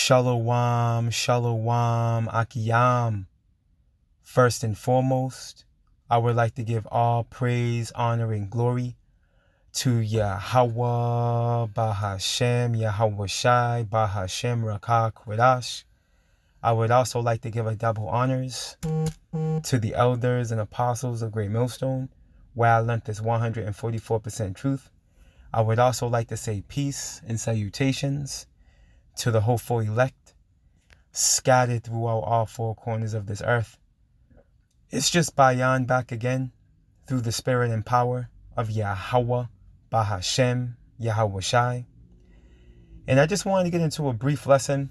Shalom, shalom, akiyam. First and foremost, I would like to give all praise, honor, and glory to Yahweh, Bahashem, Yahweh Shai, Bahashem, Rakah, Kwadash. I would also like to give a double honors to the elders and apostles of Great Millstone, where I learned this 144% truth. I would also like to say peace and salutations to the hopeful elect, scattered throughout all four corners of this earth. It's just Bayan back again, through the spirit and power of Yahweh, Bahashem, Yahweh Shai. And I just wanted to get into a brief lesson,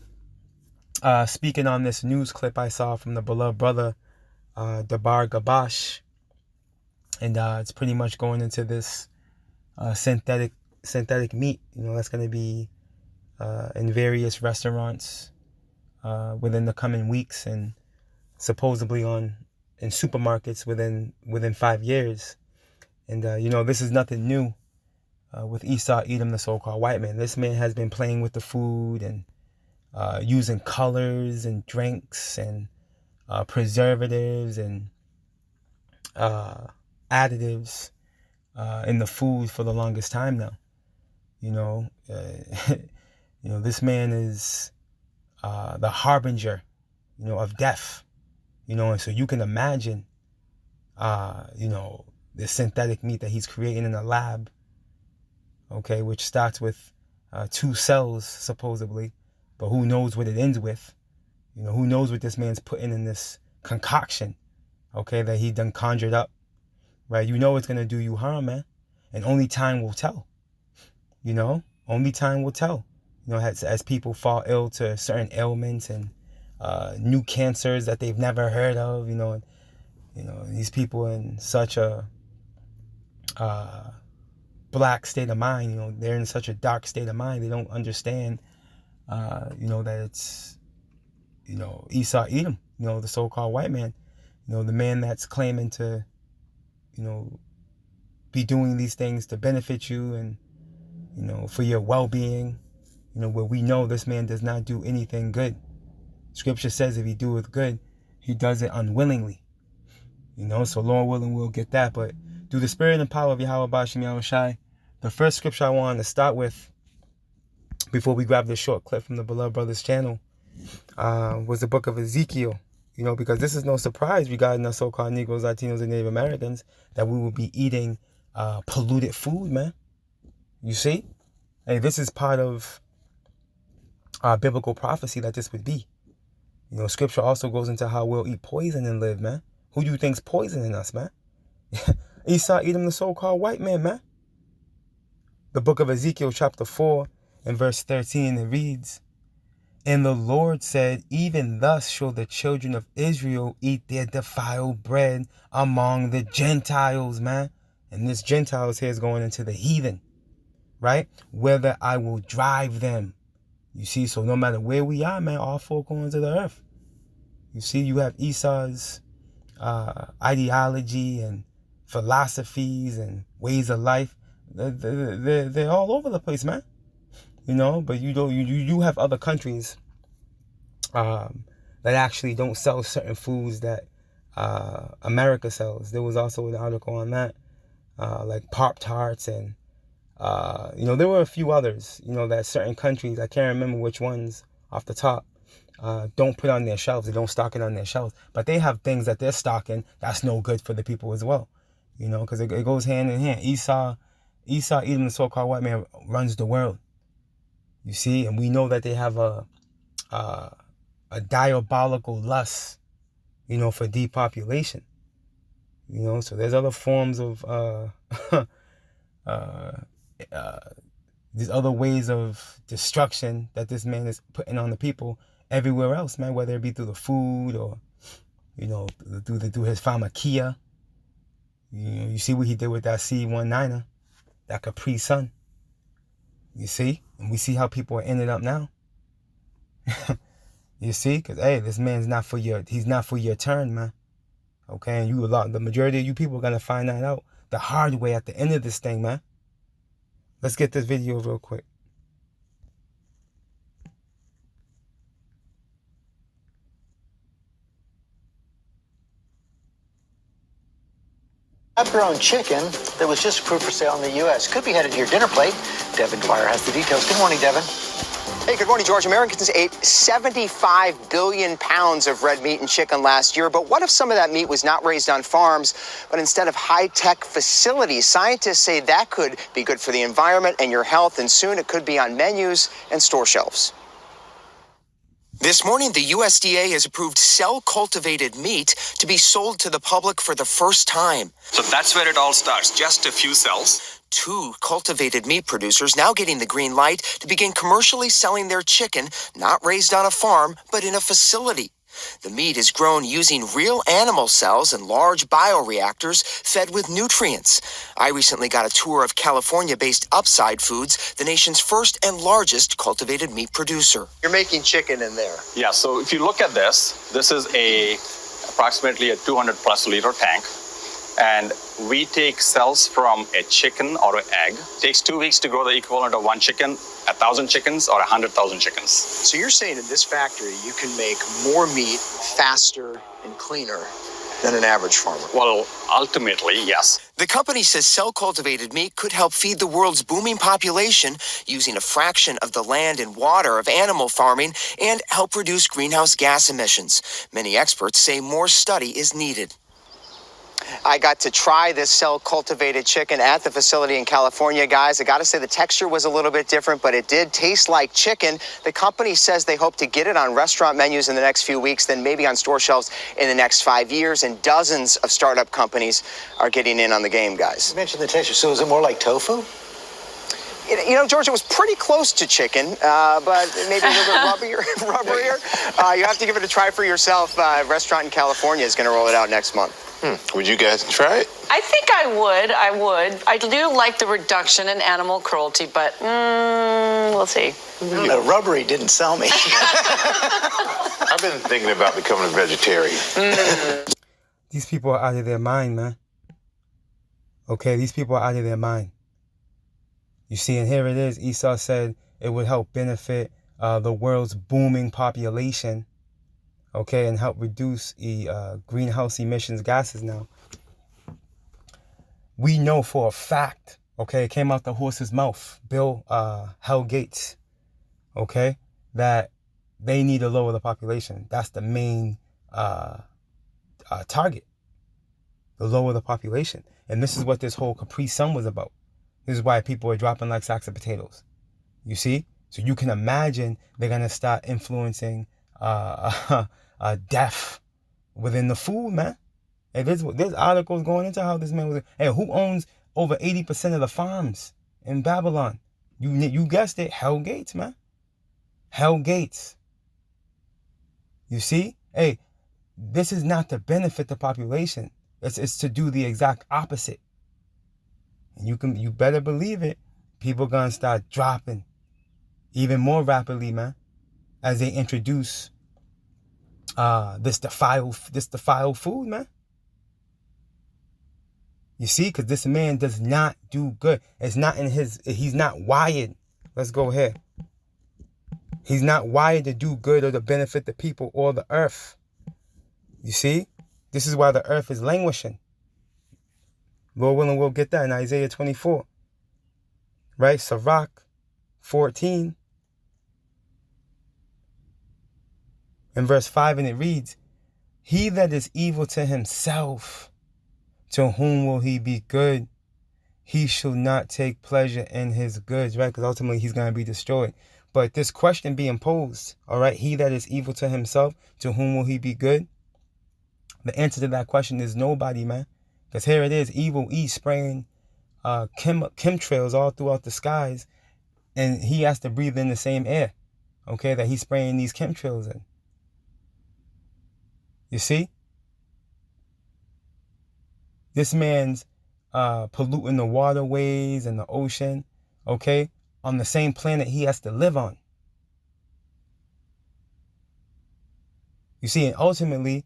speaking on this news clip I saw from the beloved brother, Dabar Gabash. And it's pretty much going into this synthetic meat, that's going to be in various restaurants within the coming weeks, and supposedly in supermarkets within 5 years. And this is nothing new with Esau Edom, the so-called white man. This man has been playing with the food and using colors and drinks and preservatives and additives in the food for the longest time now. This man is the harbinger, of death. And so you can imagine, the synthetic meat that he's creating in a lab, okay, which starts with 2 cells, supposedly, but who knows what it ends with? Who knows what this man's putting in this concoction, okay, that he done conjured up, right? It's going to do you harm, man, and only time will tell, only time will tell, as people fall ill to certain ailments and new cancers that they've never heard of, these people in such a black state of mind, they're in such a dark state of mind. They don't understand, that it's, Esau Edom, the so-called white man, the man that's claiming to, be doing these things to benefit you and, for your well-being, where we know this man does not do anything good. Scripture says if he doeth good, he does it unwillingly. So Lord willing, we'll get that. But through the spirit and power of Yahweh Bashem Yahweh Shai, the first scripture I wanted to start with, before we grab this short clip from the Beloved Brothers channel, was the book of Ezekiel. Because this is no surprise regarding the so-called Negroes, Latinos, and Native Americans, that we will be eating polluted food, man. You see? Hey, this is part of biblical prophecy that this would be. Scripture also goes into how we'll eat poison and live, man. Who do you think's poisoning us, man? Esau Edom, the so-called white man, man. The book of Ezekiel, chapter 4, and verse 13, it reads, "And the Lord said, even thus shall the children of Israel eat their defiled bread among the Gentiles," man. And this Gentiles here is going into the heathen, right? "Whether I will drive them." You see, so no matter where we are, man, all 4 corners of the earth. You see, you have Esau's ideology and philosophies and ways of life. They're all over the place, man. But you have other countries that actually don't sell certain foods that America sells. There was also an article on that, like Pop-Tarts and there were a few others, that certain countries, I can't remember which ones off the top, don't put on their shelves. They don't stock it on their shelves. But they have things that they're stocking that's no good for the people as well, because it goes hand in hand. Esau, even the so-called white man, runs the world. You see, and we know that they have a diabolical lust, for depopulation. So there's other forms of these other ways of destruction that this man is putting on the people everywhere else, man, whether it be through the food or, through his pharmakia. You see what he did with that C-19er, that Capri Sun. You see? And we see how people are ending up now. You see? Because, hey, this man's he's not for your turn, man. Okay? And the majority of you people are going to find that out the hard way at the end of this thing, man. Let's get this video real quick. Lab-grown chicken that was just approved for sale in the U.S. could be headed to your dinner plate. Devin Dwyer has the details. Good morning, Devin. Hey, good morning, George. Americans ate 75 billion pounds of red meat and chicken last year. But what if some of that meat was not raised on farms, but instead of high-tech facilities? Scientists say that could be good for the environment and your health, and soon it could be on menus and store shelves. This morning, the USDA has approved cell-cultivated meat to be sold to the public for the first time. So that's where it all starts, just a few cells. 2 cultivated meat producers now getting the green light to begin commercially selling their chicken, not raised on a farm, but in a facility. The meat is grown using real animal cells and large bioreactors fed with nutrients. I recently got a tour of California-based Upside Foods, the nation's first and largest cultivated meat producer. You're making chicken in there. Yeah, so if you look at this is approximately a 200+ liter tank. And we take cells from a chicken or an egg. It takes 2 weeks to grow the equivalent of 1 chicken, 1,000 chickens, or 100,000 chickens. So you're saying in this factory you can make more meat faster and cleaner than an average farmer? Well, ultimately, yes. The company says cell-cultivated meat could help feed the world's booming population using a fraction of the land and water of animal farming and help reduce greenhouse gas emissions. Many experts say more study is needed. I got to try this cell-cultivated chicken at the facility in California, guys. I got to say the texture was a little bit different, but it did taste like chicken. The company says they hope to get it on restaurant menus in the next few weeks, then maybe on store shelves in the next 5 years, and dozens of startup companies are getting in on the game, guys. You mentioned the texture, so is it more like tofu? You know, George, it was pretty close to chicken, but maybe a little bit rubberier. You have to give it a try for yourself. A restaurant in California is going to roll it out next month. Would you guys try it? I think I would. I do like the reduction in animal cruelty, but we'll see. No, rubbery didn't sell me. I've been thinking about becoming a vegetarian. These people are out of their mind, man. Okay, these people are out of their mind. You see, and here it is. Esau said it would help benefit the world's booming population. Okay, and help reduce greenhouse emissions gases now. We know for a fact, okay, it came out the horse's mouth, Bill Hell Gates, okay, that they need to lower the population. That's the main target, to lower the population. And this is what this whole Capri Sun was about. This is why people are dropping like sacks of potatoes. You see? So you can imagine they're going to start influencing death within the food, man. And there's articles going into how this man was. Hey, who owns over 80% of the farms in Babylon? You guessed it, Hell Gates, man. Hell Gates. You see? Hey, this is not to benefit the population. It's to do the exact opposite. And you better believe it. People gonna start dropping even more rapidly, man, as they introduce this defiled food, man. You see, because this man does not do good. It's not in he's not wired. Let's go here. He's not wired to do good or to benefit the people or the earth. You see, this is why the earth is languishing. Lord willing, we'll get that in Isaiah 24. Right? Sirach 14. In verse 5, and it reads, he that is evil to himself, to whom will he be good? He shall not take pleasure in his goods, right? Because ultimately he's going to be destroyed. But this question being posed, all right, he that is evil to himself, to whom will he be good? The answer to that question is nobody, man. Because here it is, evil East spraying chemtrails all throughout the skies. And he has to breathe in the same air, okay, that he's spraying these chemtrails in. You see? This man's polluting the waterways and the ocean, okay, on the same planet he has to live on. You see, and ultimately,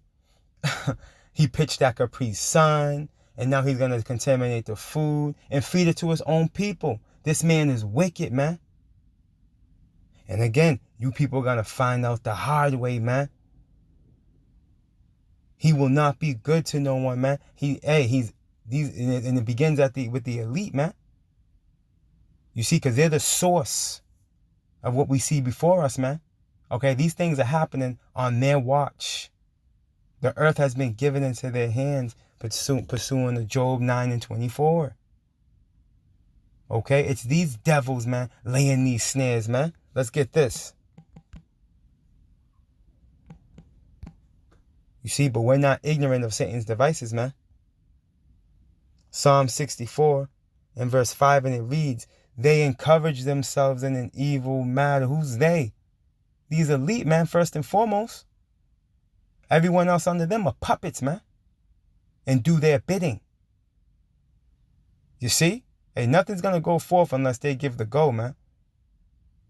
he pitched that Capri Sun, and now he's going to contaminate the food and feed it to his own people. This man is wicked, man. And again, you people are going to find out the hard way, man. He will not be good to no one, man. He's And it begins with the elite, man. You see, because they're the source of what we see before us, man. Okay, these things are happening on their watch. The earth has been given into their hands, pursuing the Job 9:24. Okay, it's these devils, man, laying these snares, man. Let's get this. You see, but we're not ignorant of Satan's devices, man. Psalm 64 and verse 5, and it reads, they encourage themselves in an evil matter. Who's they? These elite, man, first and foremost. Everyone else under them are puppets, man, and do their bidding. You see? Hey, nothing's going to go forth unless they give the go, man.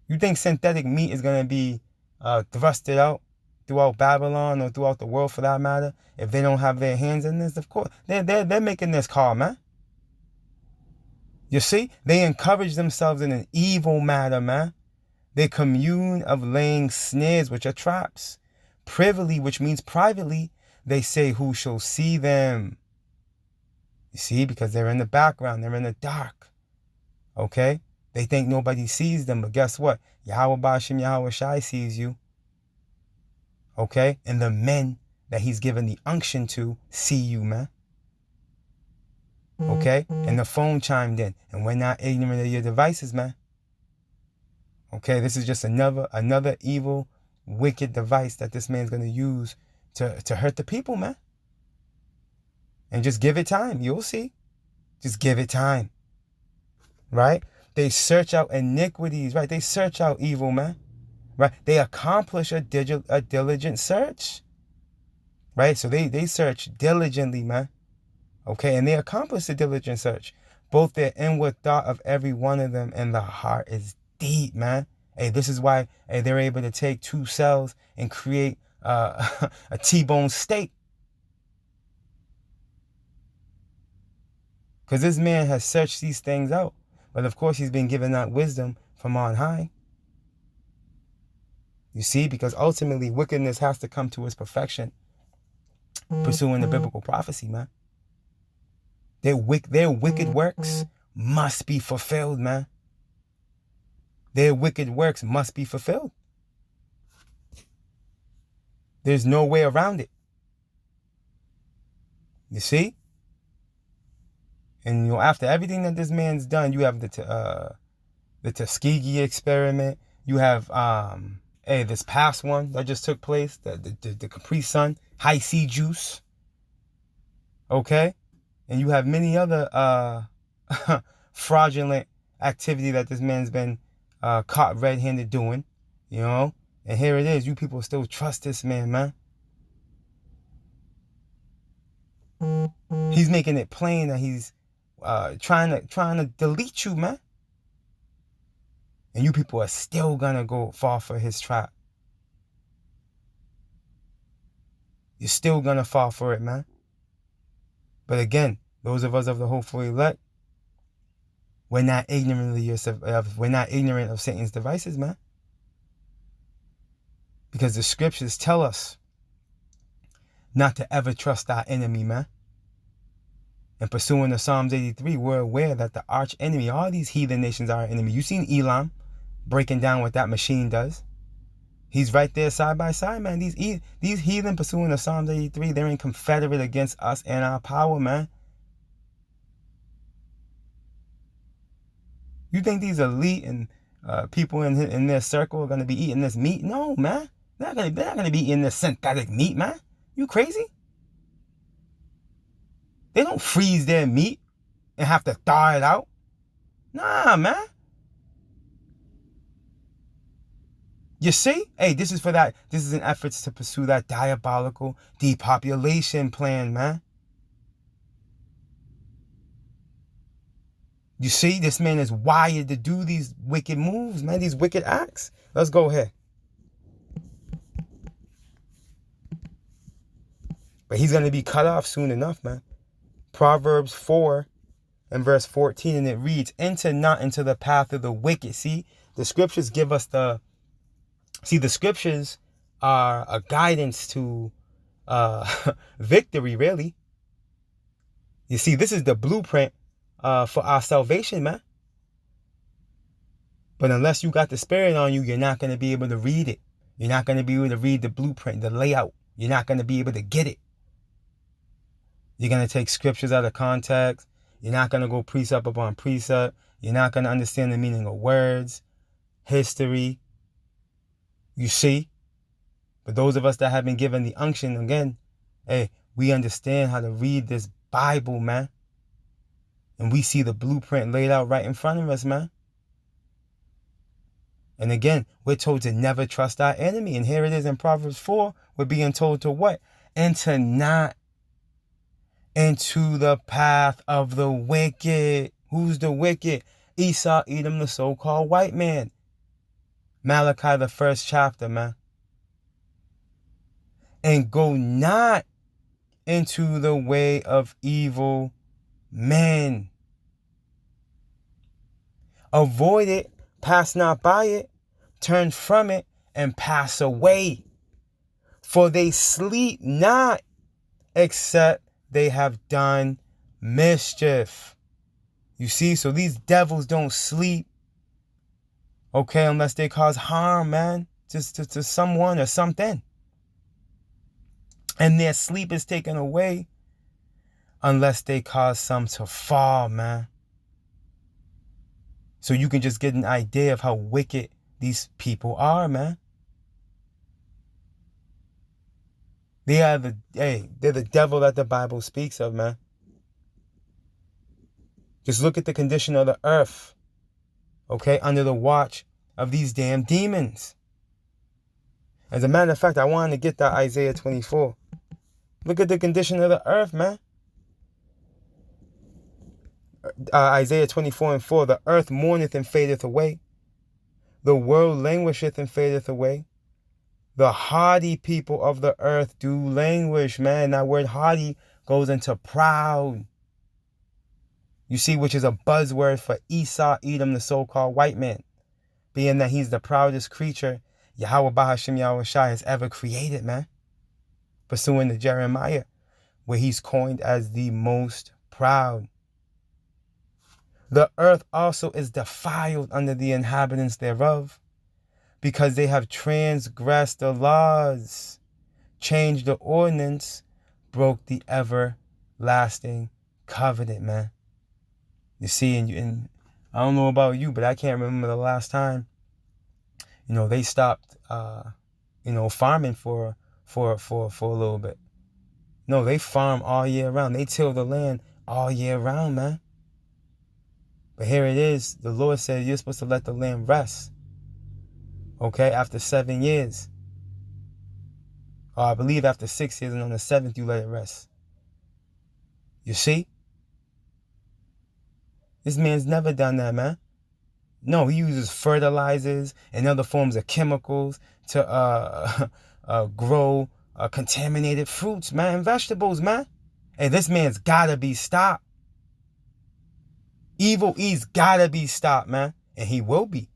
You think synthetic meat is going to be thrusted out throughout Babylon or throughout the world for that matter if they don't have their hands in this? Of course. They're making this call, man. You see? They encourage themselves in an evil matter, man. They commune of laying snares, which are traps. Privily, which means privately, they say, who shall see them? You see, because they're in the background, they're in the dark. Okay? They think nobody sees them, but guess what? Yahweh Bashim Yahweh Shai sees you. Okay? And the men that he's given the unction to see you, man. Okay? And the phone chimed in. And we're not ignorant of your devices, man. Okay? This is just another evil, wicked device that this man's going to use to hurt the people, man. And just give it time. You'll see. Just give it time. Right? They search out iniquities. Right? They search out evil, man. Right? They accomplish a diligent search. Right? So they search diligently, man. Okay? And they accomplish a diligent search. Both their inward thought of every one of them and the heart is deep, man. Hey, this is why they're able to take 2 cells and create a T-bone steak. Because this man has searched these things out. But of course, he's been given that wisdom from on high. You see, because ultimately wickedness has to come to its perfection, pursuing the biblical prophecy, man. Their wicked works must be fulfilled, man. Their wicked works must be fulfilled. There's no way around it. You see? And after everything that this man's done, you have the Tuskegee experiment. You have this past one that just took place, the Capri Sun, high C juice. Okay? And you have many other fraudulent activity that this man's been caught red-handed doing, you know? And here it is. You people still trust this man, man. He's making it plain that he's trying to delete you, man. And you people are still gonna fall for his trap. You're still gonna fall for it, man. But again, those of us of the hopeful elect, we're not ignorant of Satan's devices, man. Because the scriptures tell us not to ever trust our enemy, man. And pursuing the Psalms 83, we're aware that the arch enemy, all these heathen nations are our enemy. You've seen Elam breaking down what that machine does. He's right there side by side, man. These heathen pursuing the Psalms 83, they're in confederate against us and our power, man. You think these elite and people in their circle are going to be eating this meat? No, man. They're not going to be eating this synthetic meat, man. You crazy? They don't freeze their meat and have to thaw it out. Nah, man. You see? Hey, this is an effort to pursue that diabolical depopulation plan, man. You see, this man is wired to do these wicked moves, man, these wicked acts. Let's go ahead. But he's going to be cut off soon enough, man. Proverbs 4 and verse 14, and it reads, enter not into the path of the wicked. See, the scriptures give us the scriptures are a guidance to victory, really. You see, this is the blueprint for our salvation, man. But unless you got the Spirit on you, you're not going to be able to read it. You're not going to be able to read the blueprint, the layout. You're not going to be able to get it. You're going to take scriptures out of context. You're not going to go precept upon precept. You're not going to understand the meaning of words, history. You see? But those of us that have been given the unction, again, hey, we understand how to read this Bible, man. And we see the blueprint laid out right in front of us, man. And again, we're told to never trust our enemy. And here it is in Proverbs 4, we're being told to what? Enter not into the path of the wicked. Who's the wicked? Esau, Edom, the so-called white man. Malachi, the 1st chapter, man. And go not into the way of evil men. Avoid it, pass not by it, turn from it, and pass away. For they sleep not, except they have done mischief. You see, so these devils don't sleep, okay, unless they cause harm, man, to someone or something. And their sleep is taken away unless they cause some to fall, man. So you can just get an idea of how wicked these people are, man. They're the devil that the Bible speaks of, man. Just look at the condition of the earth, okay, under the watch of these damn demons. As a matter of fact, I wanted to get that Isaiah 24. Look at the condition of the earth, man. Isaiah 24:4, the earth mourneth and fadeth away. The world languisheth and fadeth away. The hardy people of the earth do languish, man. That word hardy goes into proud. You see, which is a buzzword for Esau, Edom, the so-called white man. Being that he's the proudest creature Yahweh Bahashim Yahweh Shai has ever created, man. Pursuing to Jeremiah, where he's coined as the most proud. The earth also is defiled under the inhabitants thereof, because they have transgressed the laws, changed the ordinance, broke the everlasting covenant, man. You see, and I don't know about you, but I can't remember the last time, they stopped, farming for a little bit. No, they farm all year round. They till the land all year round, man. But here it is. The Lord said you're supposed to let the land rest. Okay, after 7 years. Or I believe after 6 years, and on the 7th you let it rest. You see? This man's never done that, man. No, he uses fertilizers and other forms of chemicals to grow contaminated fruits, man, and vegetables, man. Hey, this man's gotta be stopped. Evil E's gotta be stopped, man. And he will be.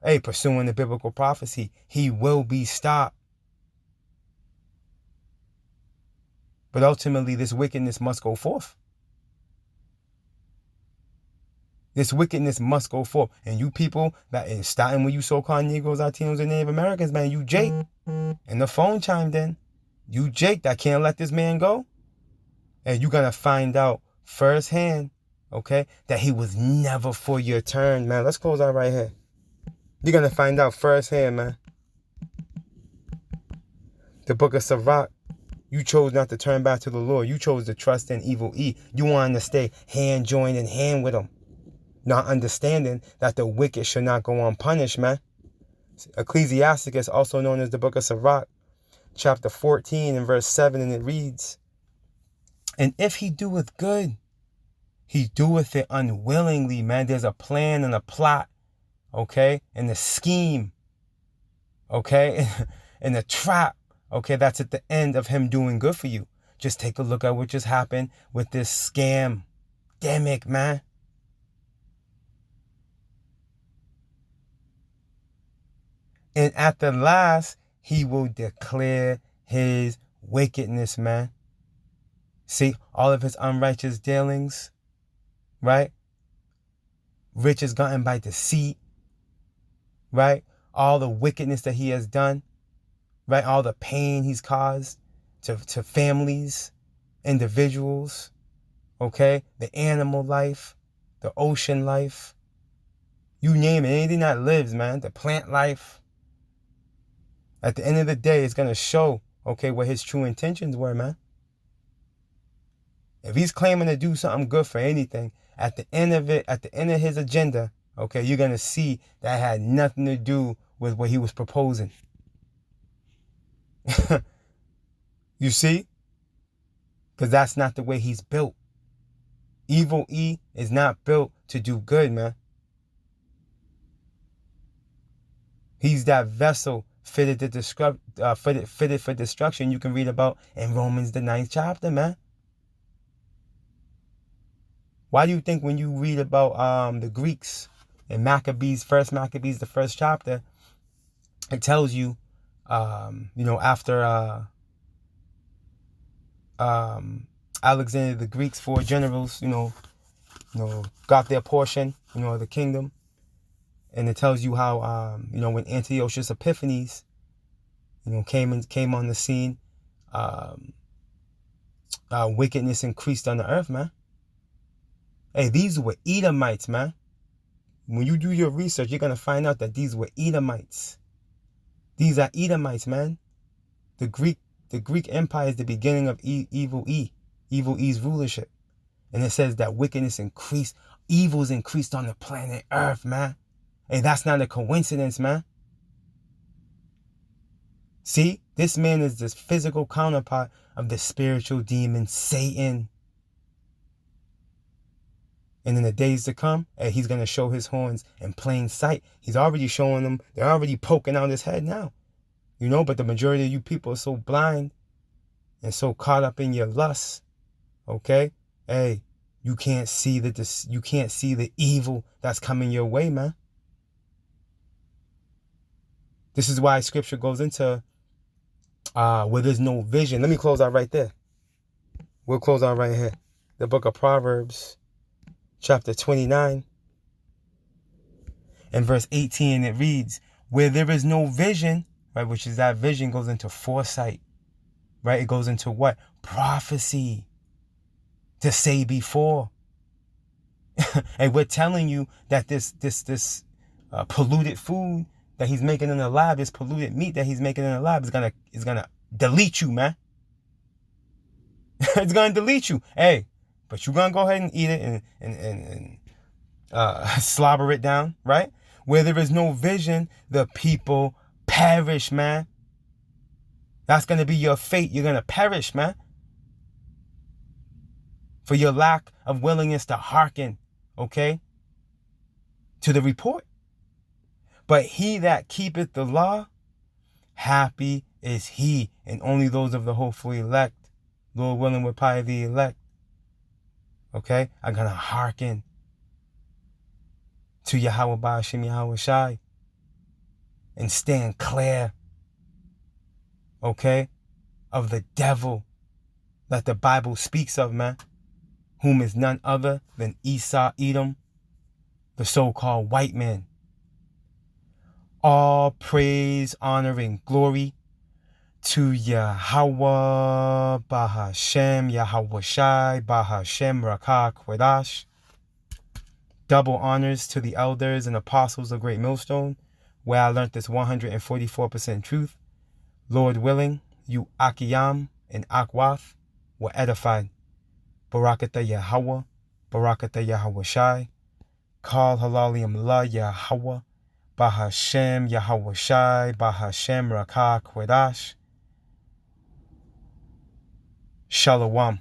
Hey, pursuing the biblical prophecy, he will be stopped. But ultimately, this wickedness must go forth. This wickedness must go forth. And you people that is starting with you so-called Negroes, Latinos, and Native Americans, man, you Jake. And the phone chimed in. You Jake that can't let this man go. And you're going to find out firsthand, okay, that he was never for your turn, man. Let's close out right here. You're going to find out firsthand, man. The book of Sirach. You chose not to turn back to the Lord. You chose to trust in evil E. You wanted to stay hand joined in hand with him. Not understanding that the wicked should not go unpunished, man. Ecclesiasticus, also known as the book of Sirach, chapter 14 and verse 7, and it reads, and if he doeth good, he doeth it unwillingly, man. There's a plan and a plot, okay, and a scheme, okay, and a trap, okay, that's at the end of him doing good for you. Just take a look at what just happened with this scam, demic, man. And at the last, he will declare his wickedness, man. See, all of his unrighteous dealings, right? Riches gotten by deceit, right? All the wickedness that he has done, right? All the pain he's caused to families, individuals, okay? The animal life, the ocean life, you name it, anything that lives, man, the plant life. At the end of the day, it's going to show, okay, what his true intentions were, man. If he's claiming to do something good for anything, at the end of it, at the end of his agenda, okay, you're going to see that had nothing to do with what he was proposing. You see? Because that's not the way he's built. Evil E is not built to do good, man. He's that vessel fitted for destruction you can read about in Romans the 9th chapter, man. Why do you think when you read about the Greeks in Maccabees, the first chapter, it tells you, after Alexander the Greek's 4 generals, got their portion, of the kingdom. And it tells you how, when Antiochus Epiphanes, came on the scene, wickedness increased on the earth, man. Hey, these were Edomites, man. When you do your research, you're going to find out that these were Edomites. These are Edomites, man. The Greek Empire is the beginning of evil E's rulership. And it says that wickedness increased, evils increased on the planet Earth, man. Hey, that's not a coincidence, man. See, this man is this physical counterpart of the spiritual demon Satan. And in the days to come, he's going to show his horns in plain sight. He's already showing them. They're already poking out his head now. But the majority of you people are so blind and so caught up in your lust. Okay? Hey, you can't see the evil that's coming your way, man. This is why scripture goes into where there's no vision. Let me close out right there. We'll close out right here. The book of Proverbs, chapter 29 and verse 18, it reads, where there is no vision, right, which is that vision goes into foresight, right? It goes into what? Prophecy. To say before. And we're telling you that this polluted food that he's making in the lab, this polluted meat that he's making in the lab is gonna delete you, man. It's gonna delete you. Hey, but you're gonna go ahead and eat it and slobber it down, right? Where there is no vision, the people perish, man. That's gonna be your fate. You're gonna perish, man. For your lack of willingness to hearken, okay, to the report. But he that keepeth the law, happy is he, and only those of the hopeful elect, Lord willing, will probably the elect, okay, are going to hearken to Yahweh Ba'ashem Yahweh Shai and stand clear, okay, of the devil that the Bible speaks of, man, whom is none other than Esau, Edom, the so-called white man. All praise, honor, and glory to Yahweh Bahashem, Yahweh Shai, Bahashem Rakah Kwedash. Double honors to the elders and apostles of Great Millstone, where I learned this 144% truth. Lord willing, you Akiyam and Akwath were edified. Barakatah Yahweh, Barakatah Yahweh Shai. Kal Halalium La Yahweh, Bahashem Yahweh Shai, Bahashem Rakah Kwedash. Shalom.